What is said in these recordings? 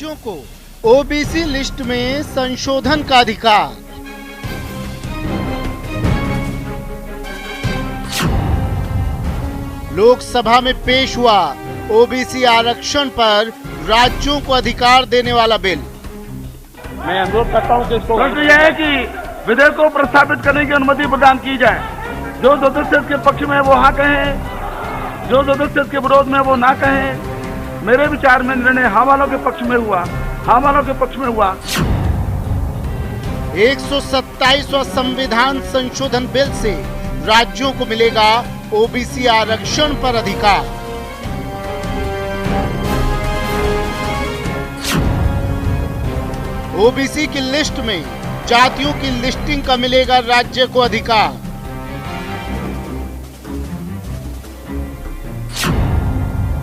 राज्यों को OBC list में संशोधन का अधिकार। लोकसभा में पेश हुआ ओबीसी आरक्षण पर राज्यों को अधिकार देने वाला बिल। मैं अनुरोध करता हूं कि इसको यह है कि विधेयक को प्रस्तावित करने की अनुमति प्रदान की जाए। जो सदस्य के पक्ष में वो हाँ कहें, जो सदस्य के विरोध में वो ना कहें। मेरे विचार में निर्णय हाँ वालों के पक्ष में हुआ, हाँ वालों के पक्ष में हुआ। 127वां संविधान संशोधन बिल से राज्यों को मिलेगा ओबीसी आरक्षण पर अधिकार। ओबीसी की लिस्ट में जातियों की लिस्टिंग का मिलेगा राज्य को अधिकार।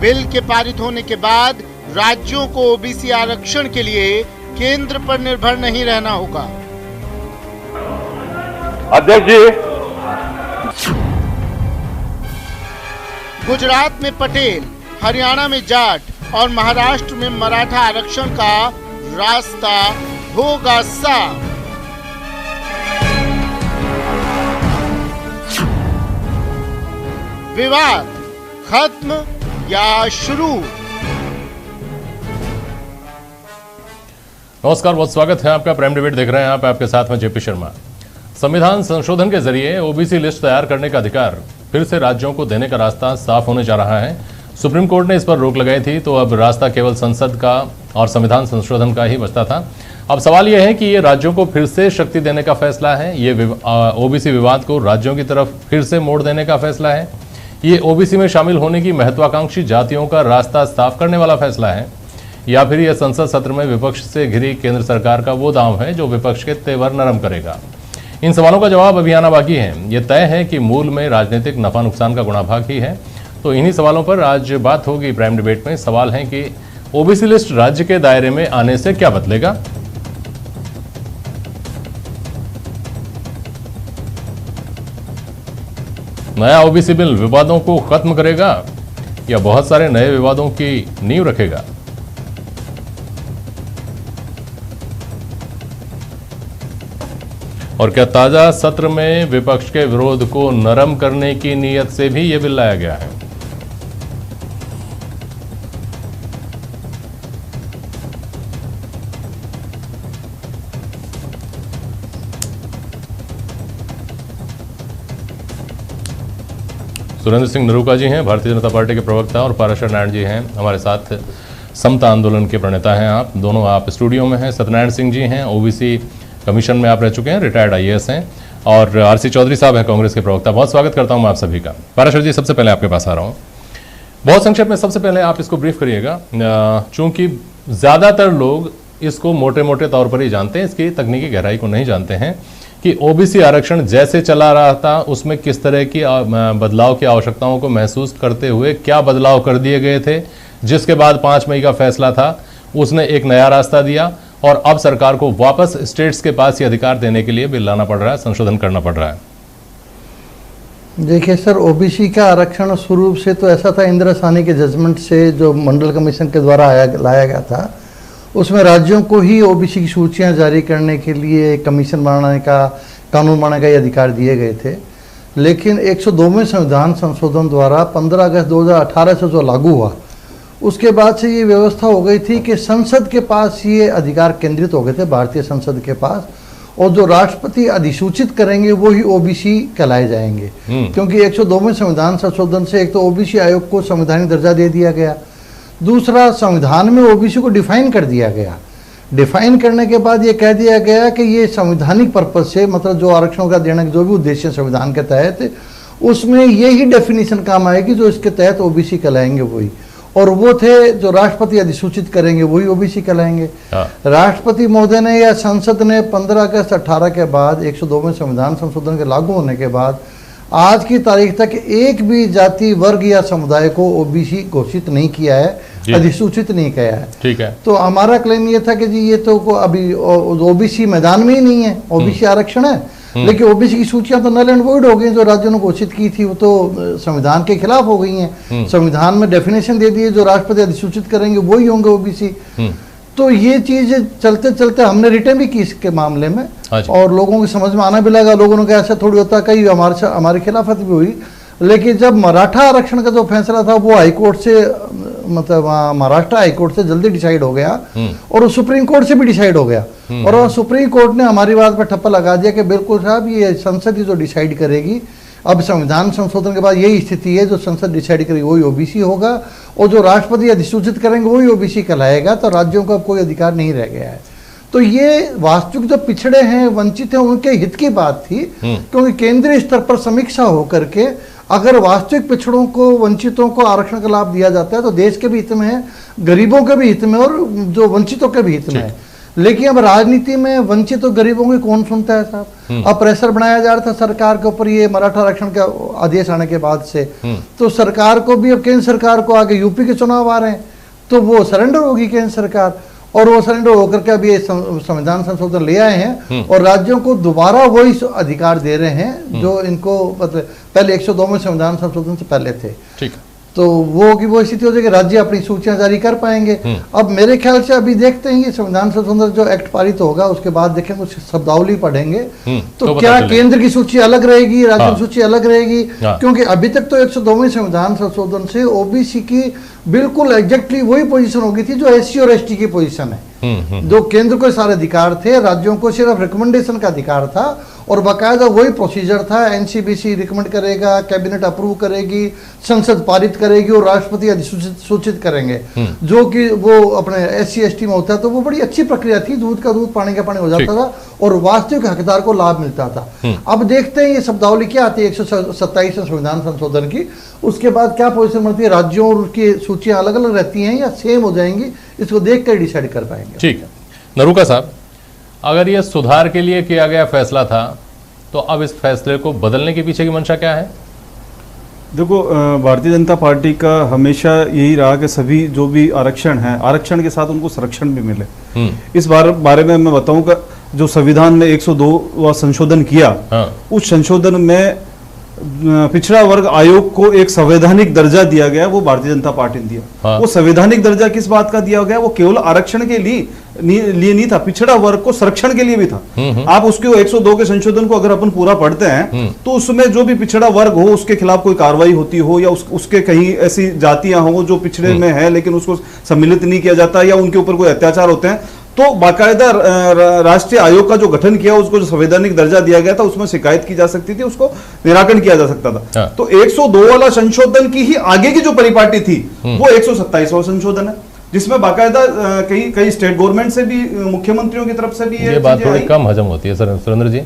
बिल के पारित होने के बाद राज्यों को ओबीसी आरक्षण के लिए केंद्र पर निर्भर नहीं रहना होगा। अध्यक्ष जी, गुजरात में पटेल, हरियाणा में जाट और महाराष्ट्र में मराठा आरक्षण का रास्ता होगा साफ। विवाद खत्म या शुरू? नमस्कार, बहुत स्वागत है आपका। प्राइम डिबेट देख रहे हैं आप, आपके साथ में जेपी शर्मा। संविधान संशोधन के जरिए ओबीसी लिस्ट तैयार करने का अधिकार फिर से राज्यों को देने का रास्ता साफ होने जा रहा है। सुप्रीम कोर्ट ने इस पर रोक लगाई थी, तो अब रास्ता केवल संसद का और संविधान संशोधन का ही बचता था। अब सवाल यह है कि ये राज्यों को फिर से शक्ति देने का फैसला है, ये ओबीसी विवाद को राज्यों की तरफ फिर से मोड़ देने का फैसला है, ये ओबीसी में शामिल होने की महत्वाकांक्षी जातियों का रास्ता साफ करने वाला फैसला है, या फिर यह संसद सत्र में विपक्ष से घिरी केंद्र सरकार का वो दांव है जो विपक्ष के तेवर नरम करेगा। इन सवालों का जवाब अभी आना बाकी है। ये तय है कि मूल में राजनीतिक नफा नुकसान का गुणाभाग ही है। तो इन्हीं सवालों पर आज बात होगी प्राइम डिबेट में। सवाल है कि ओबीसी लिस्ट राज्य के दायरे में आने से क्या बदलेगा। नया ओबीसी बिल विवादों को खत्म करेगा या बहुत सारे नए विवादों की नींव रखेगा? और क्या ताजा सत्र में विपक्ष के विरोध को नरम करने की नीयत से भी यह बिल लाया गया है? सुरेंद्र सिंह नरूका जी हैं, भारतीय जनता पार्टी के प्रवक्ता, और पाराशर नारायण जी हैं हमारे साथ, समता आंदोलन के प्रणेता हैं। आप स्टूडियो में हैं। सत्यनारायण सिंह जी हैं, ओबीसी कमीशन में आप रह चुके हैं, रिटायर्ड आईएएस हैं। और आरसी चौधरी साहब हैं, कांग्रेस के प्रवक्ता। बहुत स्वागत करता हूं मैं आप सभी का। पाराशर जी, सबसे पहले आपके पास आ रहा हूं। बहुत संक्षेप में सबसे पहले आप इसको ब्रीफ करिएगा, चूंकि ज्यादातर लोग इसको मोटे मोटे तौर पर ही जानते हैं, इसकी तकनीकी गहराई को नहीं जानते हैं कि ओबीसी आरक्षण जैसे चला रहा था उसमें किस तरह की बदलाव की आवश्यकताओं को महसूस करते हुए क्या बदलाव कर दिए गए थे, जिसके बाद 5 मई का फैसला था, उसने एक नया रास्ता दिया और अब सरकार को वापस स्टेट्स के पास ये अधिकार देने के लिए बिल लाना पड़ रहा है, संशोधन करना पड़ रहा है। देखिए सर, ओबीसी का आरक्षण शुरू से तो ऐसा था, इंदिरा साहनी के जजमेंट से जो मंडल कमीशन के द्वारा लाया गया था, उसमें राज्यों को ही ओबीसी की सूचियां जारी करने के लिए कमीशन बनाने का, कानून बनाने का ये अधिकार दिए गए थे। लेकिन 102वें संविधान संशोधन द्वारा 15 अगस्त 2018 से जो लागू हुआ, उसके बाद से ये व्यवस्था हो गई थी कि संसद के पास ये अधिकार केंद्रित हो गए थे, भारतीय संसद के पास, और जो राष्ट्रपति अधिसूचित करेंगे वो ही ओबीसी कहलाए जाएंगे। क्योंकि 102वें संविधान संशोधन से एक तो ओबीसी आयोग को संवैधानिक दर्जा दे दिया गया, दूसरा संविधान में ओबीसी को डिफाइन कर दिया गया। डिफाइन करने के बाद ये कह दिया गया कि ये संवैधानिक पर्पज से, मतलब जो आरक्षण का देने के जो भी उद्देश्य संविधान के तहत, उसमें ये ही डेफिनेशन काम आएगी जो इसके तहत ओबीसी कहलाएंगे वही, और वो थे जो राष्ट्रपति अधिसूचित करेंगे वही ओबीसी कहलाएंगे। राष्ट्रपति महोदय ने या संसद ने 15 अगस्त 18 के बाद 102वें संविधान संशोधन के लागू होने के बाद आज की तारीख तक एक भी जाति, वर्ग या समुदाय को ओबीसी घोषित नहीं किया है, अधिसूचित नहीं किया है। ठीक है। तो हमारा क्लेम ये था कि जी ये तो अभी ओबीसी मैदान में ही नहीं है, ओबीसी आरक्षण है, लेकिन ओबीसी की सूचियां तो नल एंड वॉइड हो गई। जो राज्यों ने घोषित की थी वो तो संविधान के खिलाफ हो गई हैं। संविधान में डेफिनेशन दे दी है, जो राष्ट्रपति अधिसूचित करेंगे वही होंगे ओबीसी। तो ये चीज चलते चलते हमने रिटर्न भी की इसके मामले में, हाँ जी। और लोगों को समझ में आना भी लगा। लोगों ने कहा ऐसा थोड़ी होता, कई हमारी खिलाफत भी हुई। लेकिन जब मराठा आरक्षण का जो फैसला था वो हाईकोर्ट से, मतलब महाराष्ट्र हाईकोर्ट से जल्दी डिसाइड हो गया, और वो सुप्रीम कोर्ट से भी डिसाइड हो गया, और सुप्रीम कोर्ट ने हमारी बात पर ठप्पा लगा दिया कि बिल्कुल साहब ये संसद ही जो डिसाइड करेगी। अब संविधान संशोधन के बाद यही स्थिति है, जो संसद डिसाइड करेगी वही ओबीसी होगा, और जो राष्ट्रपति अधिसूचित करेंगे वही ओबीसी कहलाएगा। तो राज्यों का अब कोई अधिकार नहीं रह गया है। तो ये वास्तविक जो पिछड़े हैं, वंचित हैं, उनके हित की बात थी, क्योंकि केंद्रीय स्तर पर समीक्षा होकर के अगर वास्तविक पिछड़ों को, वंचितों को आरक्षण का लाभ दिया जाता है तो देश के भी हित में है, गरीबों के भी हित में, और जो वंचितों के भी हित में है। लेकिन अब राजनीति में वंचित और गरीबों की कौन सुनता है साहब। अब प्रेशर बनाया जा रहा था सरकार के ऊपर ये मराठा आरक्षण का आदेश आने के बाद से, तो सरकार को भी, अब केंद्र सरकार को आगे यूपी के चुनाव आ रहे हैं तो वो सरेंडर होगी केंद्र सरकार, और वो सरेंडर होकर के अभी संविधान संशोधन ले आए हैं, और राज्यों को दोबारा वही अधिकार दे रहे हैं जो इनको मतलब पहले 102 में संविधान संशोधन से पहले थे। ठीक। तो वो स्थिति हो जाएगी, राज्य अपनी सूचियां जारी कर पाएंगे। अब मेरे ख्याल से अभी देखते हैं कि संविधान संशोधन जो एक्ट पारित होगा उसके बाद देखेंगे, कुछ शब्दावली पढ़ेंगे तो क्या केंद्र की सूची अलग रहेगी, राज्य की सूची अलग रहेगी, क्योंकि अभी तक तो 102वें संविधान संशोधन से ओबीसी की बिल्कुल एग्जैक्टली वही पोजीशन होगी थी जो एससी और एसटी की पोजीशन है। जो केंद्र को सारे अधिकार थे, राज्यों को सिर्फ रिकमेंडेशन का अधिकार था, और बाकायदा वही प्रोसीजर था। एनसीबीसी रिकमेंड करेगा, कैबिनेट अप्रूव करेगी, संसद पारित करेगी, और राष्ट्रपति अधिसूचित करेंगे, जो कि वो अपने एससी एसटी में होता है। तो वो बड़ी अच्छी प्रक्रिया थी, दूध का दूध पानी का पानी हो जाता था, और वास्तविक हकदार को लाभ मिलता था। अब देखते हैं ये शब्दावली क्या आती है 127 संविधान संशोधन की, उसके बाद क्या पोजीशन बनती है, राज्यों और उसकी सूचियां अलग अलग रहती हैं या सेम हो जाएंगी, इसको देख कर डिसाइड कर पाएंगे। ठीक है नरूका साहब, अगर ये सुधार के लिए किया गया फैसला था तो अब इस फैसले को बदलने के पीछे की मंशा क्या है? देखो, भारतीय जनता पार्टी का हमेशा यही रहा कि सभी जो भी आरक्षण है, आरक्षण के साथ उनको संरक्षण भी मिले। इस बारे में मैं बताऊं कि जो संविधान में 102वां संशोधन किया, उस संशोधन में पिछड़ा वर्ग आयोग को एक संवैधानिक दर्जा दिया गया, वो भारतीय जनता पार्टी ने दिया। वो संवैधानिक दर्जा किस बात का दिया गया? वो केवल आरक्षण के लिए नहीं था, पिछड़ा वर्ग को संरक्षण के लिए भी था। आप उसके 102 के संशोधन को अगर अपन पूरा पढ़ते हैं तो उसमें जो भी पिछड़ा वर्ग हो उसके खिलाफ कोई कार्रवाई होती हो, या उसके कहीं ऐसी जातियां हो जो पिछड़े में है लेकिन उसको सम्मिलित नहीं किया जाता, या उनके ऊपर कोई अत्याचार होते हैं, तो बाकायदा राष्ट्रीय आयोग का जो गठन किया, उसको जो संवैधानिक दर्जा दिया गया था, उसमें शिकायत की जा सकती थी, उसको निराकरण किया जा सकता था। तो 102 वाला संशोधन की ही आगे की जो परिपाटी थी वो 127वां संशोधन है, जिसमें बाकायदा कई स्टेट गवर्नमेंट से भी, मुख्यमंत्रियों की तरफ से भी ये बात थोड़ी कम हजम होती है सर सुरेंद्र जी,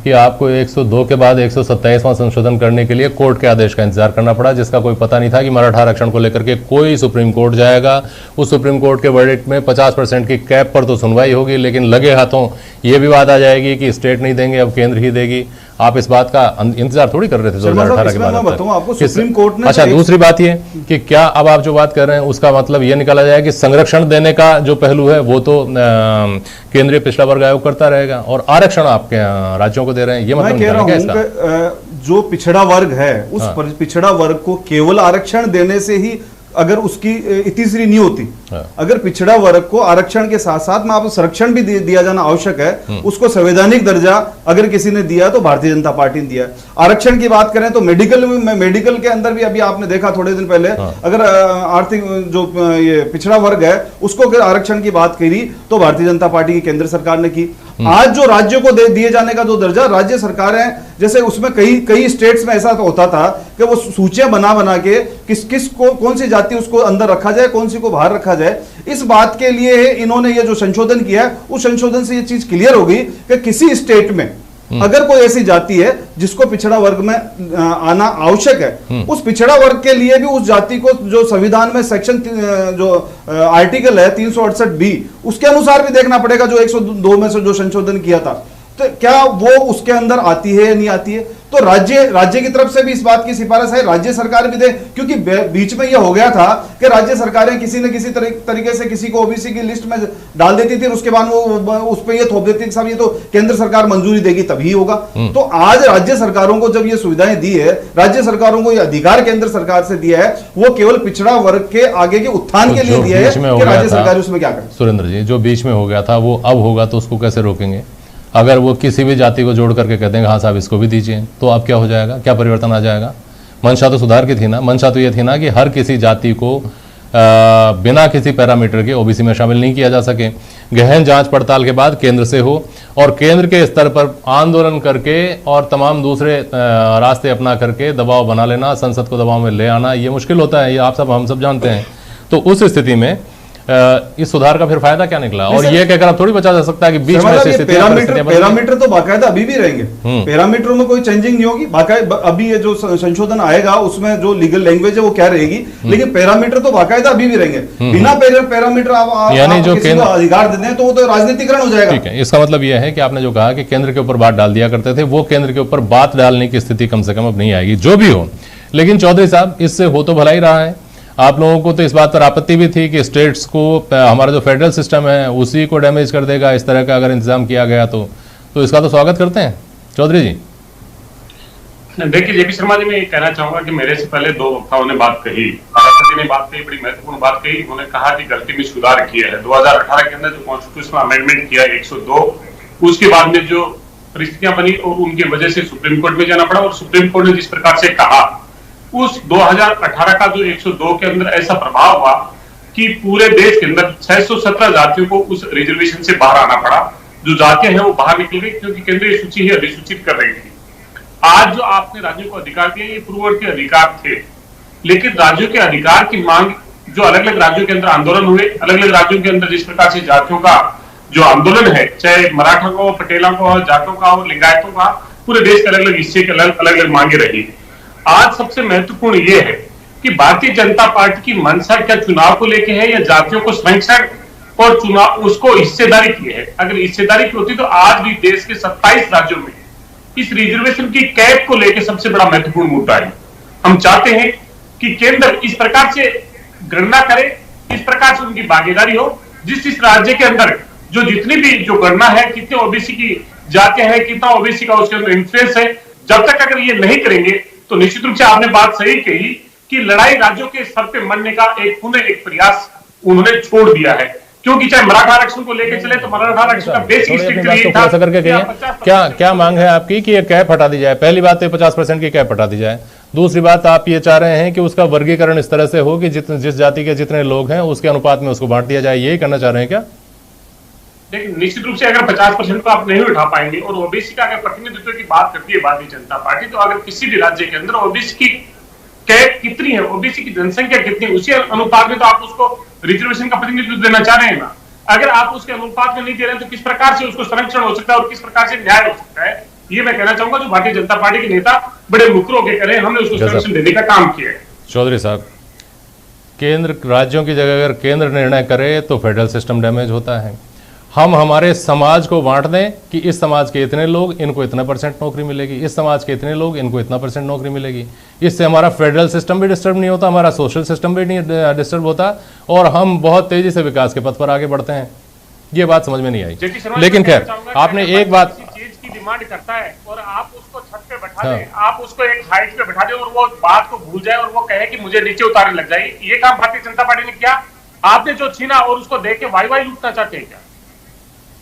कि आपको 102 के बाद 127वां संशोधन करने के लिए कोर्ट के आदेश का इंतजार करना पड़ा, जिसका कोई पता नहीं था कि मराठा आरक्षण को लेकर के कोई सुप्रीम कोर्ट जाएगा। उस सुप्रीम कोर्ट के वर्डिक्ट में 50% की कैप पर तो सुनवाई होगी, लेकिन लगे हाथों ये भी बात आ जाएगी कि स्टेट नहीं देंगे, अब केंद्र ही देगी। आप इस बात का इंतजार थोड़ी कर रहे थे 2018 के बाद? सुप्रीम कोर्ट ने, अच्छा, दूसरी बात ये कि क्या अब आप जो बात कर रहे हैं उसका मतलब ये निकाला जाए कि संरक्षण देने का जो पहलू है वो तो केंद्रीय पिछड़ा वर्ग आयोग करता रहेगा, और आरक्षण आपके राज्यों को दे रहे हैं, ये मतलब निकाला क्या इसका? जो पिछड़ा वर्ग है उस पिछड़ा वर्ग को केवल आरक्षण देने से ही अगर उसकी इतिश्री नहीं होती, अगर पिछड़ा वर्ग को आरक्षण के साथ साथ में आप संरक्षण भी दिया जाना आवश्यक है, उसको संवैधानिक दर्जा अगर किसी ने दिया तो भारतीय जनता पार्टी ने दिया। आरक्षण की बात करें तो मेडिकल के अंदर भी अभी आपने देखा थोड़े दिन पहले, अगर आर्थिक जो ये पिछड़ा वर्ग है उसको अगर आरक्षण की बात करी तो भारतीय जनता पार्टी की केंद्र सरकार ने की। आज जो राज्यों को दिए जाने का जो दर्जा, राज्य सरकारें जैसे उसमें कई स्टेट्स में ऐसा होता था कि वो सूचियां बना के किस को कौन सी जाति उसको अंदर रखा जाए, कौन सी को बाहर रखा जाए। इस बात के लिए इन्होंने ये जो संशोधन किया है, उस संशोधन से ये चीज क्लियर हो गई कि किसी स्टेट में अगर कोई ऐसी जाति है जिसको पिछड़ा वर्ग में आना आवश्यक है, उस पिछड़ा वर्ग के लिए भी उस जाति को जो संविधान में सेक्शन जो आर्टिकल है 368B, उसके अनुसार भी देखना पड़ेगा, जो 102 में से जो संशोधन किया था। तो क्या वो उसके अंदर आती है या नहीं आती है? तो राज्य की तरफ से भी इस बात की सिफारिश है, राज्य सरकार भी दे, क्योंकि बीच में यह हो गया था कि राज्य सरकारें किसी न किसी तरीके से किसी को ओबीसी की लिस्ट में डाल देती थी, उसके बाद वो उस पर ये थोप देती थी साहब ये तो केंद्र सरकार मंजूरी देगी तभी होगा। तो आज राज्य सरकारों को जब ये सुविधाएं दी है, राज्य सरकारों को ये अधिकार केंद्र सरकार से दिया है, वो केवल पिछड़ा वर्ग के आगे के उत्थान के लिए दिया है कि राज्य सरकार उसमें क्या करे। सुरेंद्र जी, जो बीच में हो गया था वो अब होगा तो उसको कैसे रोकेंगे? अगर वो किसी भी जाति को जोड़ करके कहते हैं हाँ साहब इसको भी दीजिए, तो अब क्या हो जाएगा? क्या परिवर्तन आ जाएगा? मंशा तो सुधार की थी ना, मंशा तो ये थी ना कि हर किसी जाति को बिना किसी पैरामीटर के ओबीसी में शामिल नहीं किया जा सके। गहन जांच पड़ताल के बाद केंद्र से हो और केंद्र के स्तर पर आंदोलन करके और तमाम दूसरे रास्ते अपना करके दबाव बना लेना, संसद को दबाव में ले आना, ये मुश्किल होता है, ये आप सब हम सब जानते हैं। तो उस स्थिति में इस सुधार का फिर फायदा क्या निकला? और ये कहकर आप थोड़ी बचा जा सकता है कि बीच में पैरामीटर तो बाकायदा अभी भी रहेंगे, पैरामीटरों में कोई चेंजिंग नहीं होगी। बाकायदा अभी ये जो संशोधन आएगा उसमें जो लीगल लैंग्वेज है वो क्या रहेगी, लेकिन पैरामीटर तो बाकायदा अभी भी रहेंगे। बिना पैरामीटर यानी जो केंद्र अधिकार देते हैं तो वो तो राजनीतिकरण हो जाएगा। ठीक है, इसका मतलब यह है कि आपने जो कहा कि केंद्र के ऊपर बात डाल दिया करते थे, वो केंद्र के ऊपर बात डालने की स्थिति कम से कम अब नहीं आएगी, जो भी हो। लेकिन चौधरी साहब, इससे हो तो भला ही रहा है। आप लोगों को तो इस बात पर आपत्ति भी थी कि स्टेट्स को हमारा जो फेडरल सिस्टम है उसी को डैमेज कर देगा इस तरह का अगर इंतजाम किया गया तो इसका तो स्वागत करते हैं चौधरी जी। देखिए जेपी शर्मा जी, मैं ये कहना चाहूंगा कि मेरे से पहले दो वक्ताओं ने बात कही, राष्ट्रपति ने बात कही, बड़ी महत्वपूर्ण बात कही। उन्होंने कहा कि गलती में सुधार किया है। 2018 के अंदर जो कॉन्स्टिट्यूशनल अमेंडमेंट किया 102, उसके बाद में जो परिस्थितियां बनी और उनकी वजह से सुप्रीम कोर्ट में जाना पड़ा, और सुप्रीम कोर्ट ने जिस प्रकार से कहा, उस 2018 का जो 102 के अंदर ऐसा प्रभाव हुआ कि पूरे देश के अंदर 617 जातियों को उस रिजर्वेशन से बाहर आना पड़ा। जो जातियां हैं वो बाहर निकल गई क्योंकि केंद्रीय सूची ही अधिसूचित कर रही थी। आज जो आपने राज्यों को अधिकार दिए, ये पूर्ववर्ती अधिकार थे, लेकिन राज्यों के अधिकार की मांग जो अलग अलग राज्यों के अंदर आंदोलन हुए, अलग अलग राज्यों के अंदर जिस प्रकार से जातियों का जो आंदोलन है, चाहे मराठा को, पटेलों को, जाटों का हो, लिंगायतों का, पूरे देश के अलग अलग हिस्से के अलग अलग मांगे रही। आज सबसे महत्वपूर्ण यह है कि भारतीय जनता पार्टी की मंशा क्या चुनाव को लेके है या जातियों को संरक्षण और चुनाव उसको हिस्सेदारी की है? अगर हिस्सेदारी की होती तो आज भी देश के 27 राज्यों में इस रिजर्वेशन की कैप को लेकर सबसे बड़ा महत्वपूर्ण मुद्दा है। हम चाहते हैं कि केंद्र इस प्रकार से गणना करे, इस प्रकार से उनकी भागीदारी हो, जिस राज्य के अंदर जो जितनी भी जो गणना है, कितने ओबीसी की जातियां हैं, कितना ओबीसी का उसके अंदर इन्फ्लुएंस है, जब तक अगर ये नहीं करेंगे तो निश्चित रूप से आपने बात सही कही कि लड़ाई राज्यों के स्तर पे मरने का पुनः एक प्रयास उन्होंने छोड़ दिया है। क्योंकि चाहे मराठा आरक्षण को लेकर चले तो मराठा आरक्षण का बेसिक स्ट्रक्चर यही था। क्या मांग है आपकी कि ये कैप हटा दी जाए? पहली बात तो 50% की कैप हटा दी जाए। दूसरी बात, आप ये चाह रहे हैं कि उसका वर्गीकरण इस तरह से हो कि जिस जाति के जितने लोग हैं उसके अनुपात में उसको बांट दिया जाए, यही करना चाह रहे हैं क्या? लेकिन निश्चित रूप से अगर 50% को आप नहीं उठा पाएंगे और ओबीसी का अगर प्रतिनिधित्व की बात करती है भारतीय जनता पार्टी, तो अगर किसी भी राज्य के अंदर ओबीसी की कैप कितनी है, ओबीसी की जनसंख्या कितनी है, उसी अनुपात में तो आप उसको रिजर्वेशन का प्रतिनिधित्व देना चाह रहे हैं ना। अगर आप उसके अनुपात में नहीं दे रहे हैं तो किस प्रकार से उसको संरक्षण हो सकता है और किस प्रकार से न्याय हो सकता है? ये मैं कहना चाहूंगा जो भारतीय जनता पार्टी के नेता बड़े मुखर होकर करें, हमने उसको संरक्षण देने का काम किया है। चौधरी साहब, केंद्र राज्यों की जगह अगर केंद्र निर्णय करे तो फेडरल सिस्टम डैमेज होता है। हम हमारे समाज को बांट दें कि इस समाज के इतने लोग, इनको इतना % नौकरी मिलेगी, इस समाज के इतने लोग, इनको इतना % नौकरी मिलेगी। इससे हमारा फेडरल सिस्टम भी डिस्टर्ब नहीं होता, हमारा सोशल सिस्टम भी नहीं डिस्टर्ब होता और हम बहुत तेजी से विकास के पथ पर आगे बढ़ते हैं। ये बात समझ में नहीं आई। लेकिन खैर, आपने एक बात चीज की डिमांड करता है और आप उसको छत पे बैठा दें, आप उसको एक हाइट पे बैठा दें और वो बात को भूल जाए और वो कहे कि मुझे नीचे उतारने लग जाए। ये काम भारतीय जनता पार्टी ने किया। आपने जो छीना और उसको देख के वाई लूटना चाहते हैं क्या?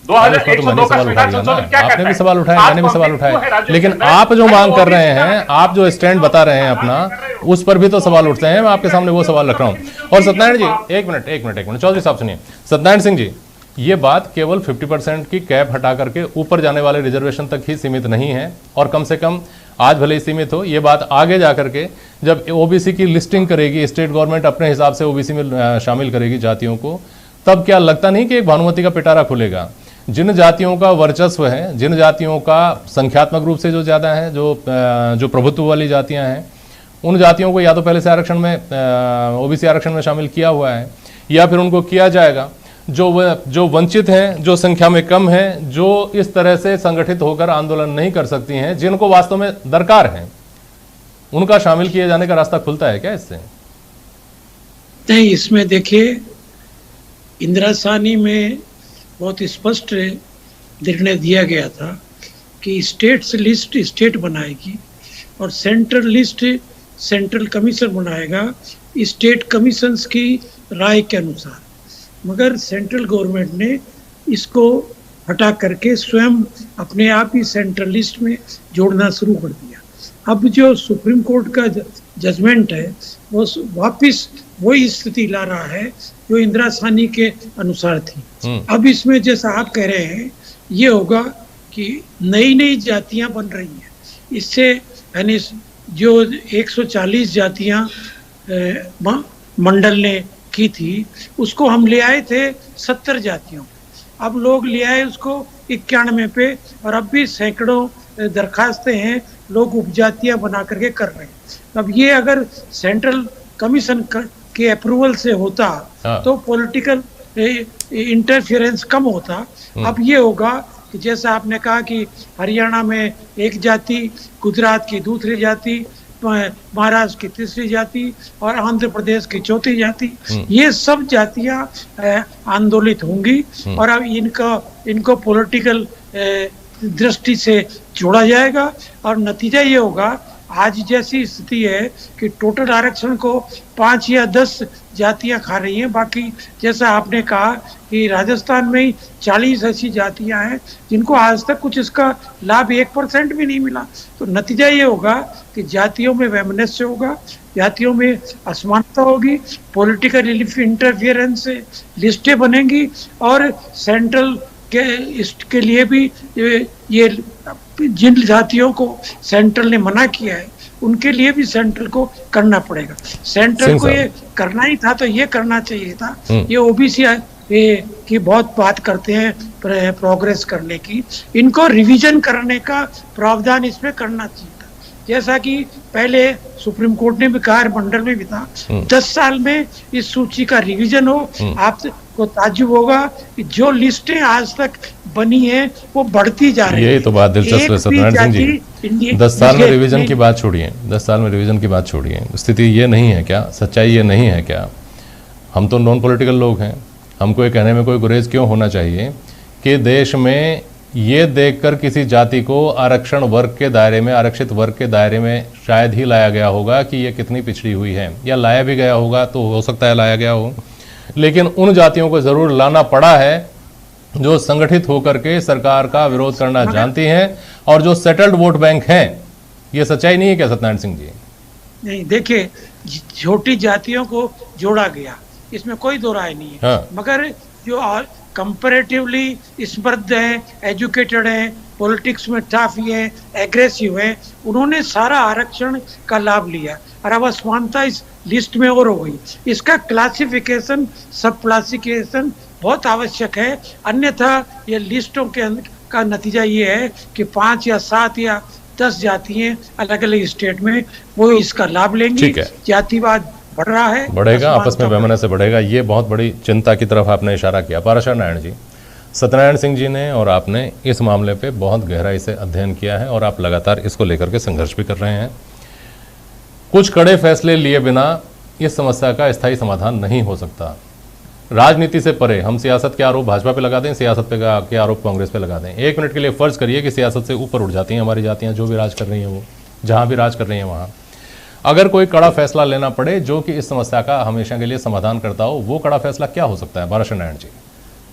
2102 का संविधान संशोधन क्या कहता है? आपने भी सवाल उठाया, मैंने भी सवाल उठाया, लेकिन आप जो मांग कर रहे हैं, आप जो स्टैंड बता रहे हैं अपना, उस पर भी तो सवाल उठते हैं। मैं आपके सामने वो सवाल रख रहा हूं। और सत्यनारायण जी, एक मिनट, चौधरी साहब सुनिए। सत्यनारायण सिंह जी, ये बात केवल 50% की कैप हटा करके ऊपर जाने वाले रिजर्वेशन तक ही सीमित नहीं है, और कम से कम आज भले ही सीमित हो, ये बात आगे जाकर के जब ओबीसी की लिस्टिंग करेगी, स्टेट गवर्नमेंट अपने हिसाब से ओबीसी में शामिल करेगी जातियों को, तब क्या लगता नहीं कि एक भानुमति का पिटारा खुलेगा? जिन जातियों का वर्चस्व है, जिन जातियों का संख्यात्मक रूप से जो ज़्यादा है, जो प्रभुत्व वाली जातियां हैं, उन जातियों को या तो पहले से आरक्षण में, ओबीसी आरक्षण में शामिल किया हुआ है, या फिर उनको किया जाएगा। जो वंचित हैं, जो संख्या में कम हैं, जो इस तरह से संगठित होकर आंदोलन नहीं कर सकती हैं, जिनको वास्तव में दरकार है, उनका शामिल किए जाने का रास्ता खुलता है क्या इससे? नहीं, इसमें देखिए इंदिरा साहनी में बहुत स्पष्ट निर्णय दिया गया था कि स्टेट्स लिस्ट स्टेट बनाएगी और सेंट्रल लिस्ट सेंट्रल कमीशन बनाएगा स्टेट कमीशंस की राय के अनुसार। मगर सेंट्रल गवर्नमेंट ने इसको हटा करके स्वयं अपने आप ही सेंट्रल लिस्ट में जोड़ना शुरू कर दिया। अब जो सुप्रीम कोर्ट का जजमेंट है वो वापस वही स्थिति ला रहा है जो इंदिरा साहनी के अनुसार थी। अब इसमें जैसा आप कह रहे हैं ये होगा कि नई नई जातियां बन रही हैं। इससे यानी जो 140 जातियां मंडल ने की थी उसको हम ले आए थे 70 जातियों। अब लोग ले आए उसको 91 पे और अब भी सैकड़ों दरखास्तें हैं, लोग उपजातियां बना करके कर रहे हैं। अब ये अगर सेंट्रल कमीशन के अप्रूवल से होता तो पॉलिटिकल इंटरफेरेंस कम होता। अब ये होगा कि जैसा आपने कहा कि हरियाणा में एक जाति, गुजरात की दूसरी जाति, महाराष्ट्र की तीसरी जाति और आंध्र प्रदेश की चौथी जाति, ये सब जातियां आंदोलित होंगी और अब इनको पॉलिटिकल दृष्टि से जोड़ा जाएगा और नतीजा ये होगा आज जैसी स्थिति है कि टोटल आरक्षण को 5 या 10 जातियां खा रही हैं। बाकी जैसा आपने कहा कि राजस्थान में ही 40 ऐसी जातियां हैं जिनको आज तक कुछ इसका लाभ 1% भी नहीं मिला। तो नतीजा ये होगा कि जातियों में वैमनस्य होगा, जातियों में असमानता होगी, पॉलिटिकल इंटरफियरेंस से लिस्टें बनेंगी और सेंट्रल के लिए भी ये जिन जातियों को सेंट्रल ने मना किया है उनके लिए भी सेंट्रल को करना पड़ेगा। सेंट्रल को ये करना ही था तो ये करना चाहिए था। ये ओबीसी की बहुत बात करते हैं प्रोग्रेस करने की, इनको रिवीजन करने का प्रावधान इसमें करना चाहिए था। जैसा कि पहले सुप्रीम कोर्ट ने भी कहा, मंडल में भी था, 10 साल में इस सूची का रिवीजन हो। आपको ताज्जुब होगा कि जो लिस्टें आज तक बनी है वो बढ़ती जा रही है। यही तो बात दिलचस्प है सत्यनारायण सिंह जी। 10 साल में रिवीजन की बात छोड़िए, 10 साल में रिवीजन की बात छोड़िए, स्थिति ये नहीं है क्या, सच्चाई ये नहीं है क्या? हम तो नॉन पॉलिटिकल लोग हैं, हमको ये कहने में कोई गुरेज क्यों होना चाहिए कि देश में ये देखकर किसी जाति को आरक्षण वर्ग के दायरे में, आरक्षित वर्ग के दायरे में शायद ही लाया गया होगा कि ये कितनी पिछड़ी हुई है, या लाया भी गया होगा तो हो सकता है लाया गया हो, लेकिन उन जातियों को जरूर लाना पड़ा है जो संगठित होकर के सरकार का विरोध करना जानती हैं और जो सेटल्ड वोट बैंक हैं। ये सच्चाई नहीं है क्या सत्यनारायण सिंह जी? नहीं, देखिए छोटी जातियों को जोड़ा गया, इसमें कोई दो राय नहीं है। हाँ। मगर जो कंपैरेटिवली समृद्ध हैं, एजुकेटेड हैं, पॉलिटिक्स में टाफी है, एग्रेसिव है, उन्होंने सारा आरक्षण का लाभ लिया और अब असमानता इस लिस्ट में और हो गई। इसका क्लासिफिकेशन, सब क्लासिफिकेशन बहुत आवश्यक है, अन्यथा ये लिस्टों के का नतीजा ये है कि 5 या 7 या 10 जातियां अलग अलग स्टेट में वो इसका लाभ लेंगी। जातिवाद बढ़ रहा है, बढ़ेगा, आपस में वैमनस्य बढ़ेगा। ये बहुत बड़ी चिंता की तरफ आपने इशारा किया। पाराशर नारायण जी, सत्यनारायण सिंह जी ने और आपने इस मामले पे बहुत गहराई से अध्ययन किया है और आप लगातार इसको लेकर के संघर्ष भी कर रहे हैं। कुछ कड़े फैसले लिए बिना इस समस्या का स्थायी समाधान नहीं हो सकता। राजनीति से परे हम सियासत के आरोप भाजपा पे लगा दें, सियासत पे के आरोप कांग्रेस पे लगा दें। 1 मिनट के लिए फर्ज करिए कि सियासत से ऊपर उठ जाती हैं हमारी जातियां, जो भी राज कर रही हैं, वो जहां भी राज कर रही हैं वहां अगर कोई कड़ा फैसला लेना पड़े जो कि इस समस्या का हमेशा के लिए समाधान करता हो, वो कड़ा फैसला क्या हो सकता है पाराशर नारायण जी?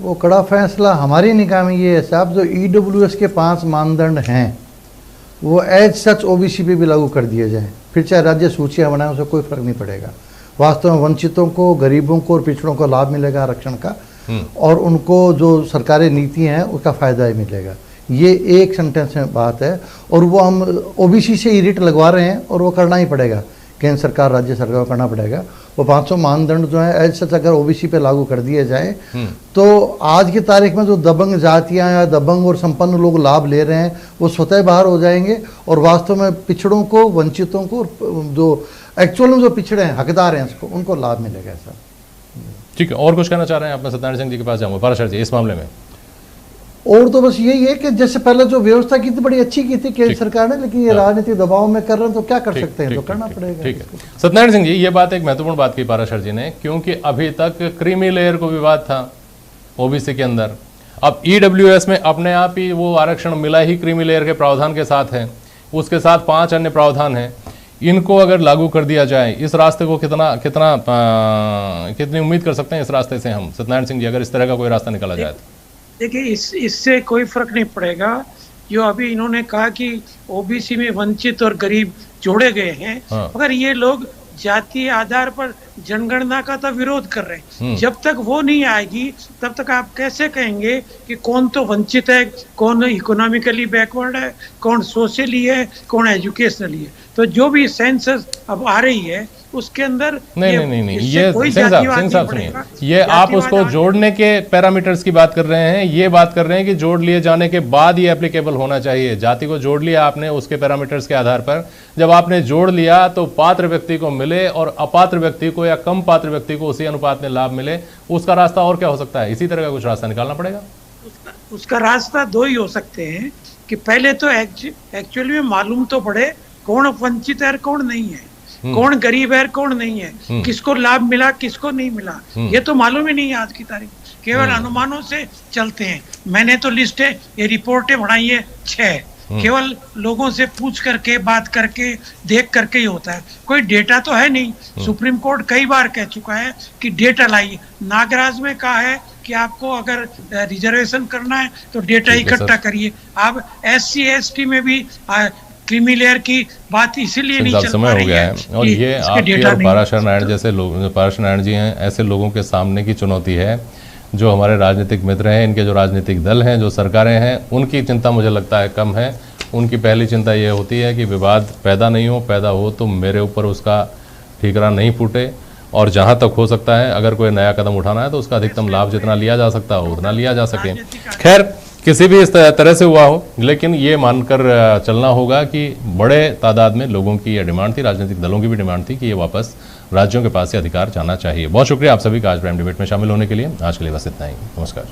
वो कड़ा फैसला हमारी निगाह में ये है साहब, जो EWS के 5 मानदंड हैं वो एज सच OBC पे भी लागू कर दिए जाएं, फिर चाहे राज्य सूचियाँ बनाएं, उससे कोई फर्क नहीं पड़ेगा। वास्तव में वंचितों को, गरीबों को और पिछड़ों को लाभ मिलेगा आरक्षण का और उनको जो सरकारी नीतियाँ हैं उसका फ़ायदा ही मिलेगा। ये एक सेंटेंस में बात है और वो हम OBC से ही रिट लगवा रहे हैं और वो करना ही पड़ेगा, केंद्र सरकार, राज्य सरकार को करना पड़ेगा। वो 500 मानदंड जो है एज सच अगर OBC पे लागू कर दिए जाए तो आज की तारीख में जो दबंग जातियां या दबंग और संपन्न लोग लाभ ले रहे हैं वो स्वतः बाहर हो जाएंगे और वास्तव में पिछड़ों को, वंचितों को, जो एक्चुअल में जो पिछड़े हैं, हकदार हैं, उनको लाभ मिलेगा। ऐसा ठीक है, और कुछ कहना चाह रहे हैं आप? मैं सत्यनारायण सिंह जी के पास जाऊंगा। पाराशर जी, इस मामले में और तो बस यही है कि जैसे पहले जो व्यवस्था की थी बड़ी अच्छी की थी केंद्र सरकार ने, लेकिन ये राजनीतिक दबाव में कर रहे हैं तो क्या कर सकते हैं, तो करना पड़ेगा। ठीक है सत्यनारायण सिंह जी, ये बात एक महत्वपूर्ण बात की पाराशर जी ने, क्योंकि अभी तक क्रीमी लेयर को विवाद था ओबीसी के अंदर। अब ईडब्ल्यूएस में अपने आप ही वो आरक्षण मिला ही क्रीमी लेयर के प्रावधान के साथ है, उसके साथ 5 अन्य प्रावधान हैं। इनको अगर लागू कर दिया जाए, इस रास्ते को कितनी उम्मीद कर सकते हैं इस रास्ते से हम, सत्यनारायण सिंह जी, अगर इस तरह का कोई रास्ता निकाला जाए तो? देखिए, इससे कोई फर्क नहीं पड़ेगा। जो अभी इन्होंने कहा कि ओबीसी में वंचित और गरीब जोड़े गए हैं, मगर ये लोग जातीय आधार पर जनगणना का तो विरोध कर रहे हैं। जब तक वो नहीं आएगी तब तक आप कैसे कहेंगे कि कौन तो वंचित है, कौन इकोनॉमिकली बैकवर्ड है, कौन सोशली है, कौन एजुकेशनली है। तो जो भी सेंसस अब आ रही है उसके अंदर नहीं, ये सिंह साहब सुनिए, ये आप उसको जोड़ने के पैरामीटर्स की बात कर रहे हैं, ये बात कर रहे हैं कि जोड़ लिए जाने के बाद ये एप्लीकेबल होना चाहिए। जाति को जोड़ लिया आपने उसके पैरामीटर्स के आधार पर, जब आपने जोड़ लिया तो पात्र व्यक्ति को मिले और अपात्र व्यक्ति को या कम पात्र व्यक्ति को उसी अनुपात में लाभ मिले, उसका रास्ता और क्या हो सकता है? इसी तरह का कुछ रास्ता निकालना पड़ेगा। उसका रास्ता 2 ही हो सकते हैं कि पहले तो एक्चुअली में मालूम तो पड़े कौन वंचित है कौन नहीं है, कौन गरीब है कौन नहीं है, किसको लाभ मिला किसको नहीं मिला, ये तो मालूम ही नहीं है आज की तारीख। केवल अनुमानों से चलते हैं। मैंने तो लिस्ट है, ये रिपोर्टें बनाई है 6, केवल लोगों से पूछ करके, बात करके, देख करके ही होता है। कोई डेटा तो है नहीं। सुप्रीम कोर्ट कई बार कह चुका है कि डेटा लाइए। नागराज में कहा है कि आपको अगर रिजर्वेशन करना है तो डेटा इकट्ठा करिए। आप SC ST में भी क्रीमी लेयर की बात इसीलिए नहीं चल पा रही है। और ये आपके और पाराशर नारायण जैसे लोग, पाराशर नारायण जी हैं, ऐसे लोगों के सामने की चुनौती है जो हमारे राजनीतिक मित्र हैं, इनके जो राजनीतिक दल हैं, जो सरकारें हैं, उनकी चिंता मुझे लगता है कम है। उनकी पहली चिंता ये होती है कि विवाद पैदा नहीं हो, पैदा हो तो मेरे ऊपर उसका ठीकरा नहीं फूटे, और जहाँ तक हो सकता है अगर कोई नया कदम उठाना है तो उसका अधिकतम लाभ जितना लिया जा सकता हो उतना लिया जा सके। खैर, किसी भी इस तरह से हुआ हो, लेकिन ये मानकर चलना होगा कि बड़े तादाद में लोगों की यह डिमांड थी, राजनीतिक दलों की भी डिमांड थी कि ये वापस राज्यों के पास से अधिकार जाना चाहिए। बहुत शुक्रिया आप सभी का आज प्राइम डिबेट में शामिल होने के लिए। आज के लिए बस इतना ही। नमस्कार।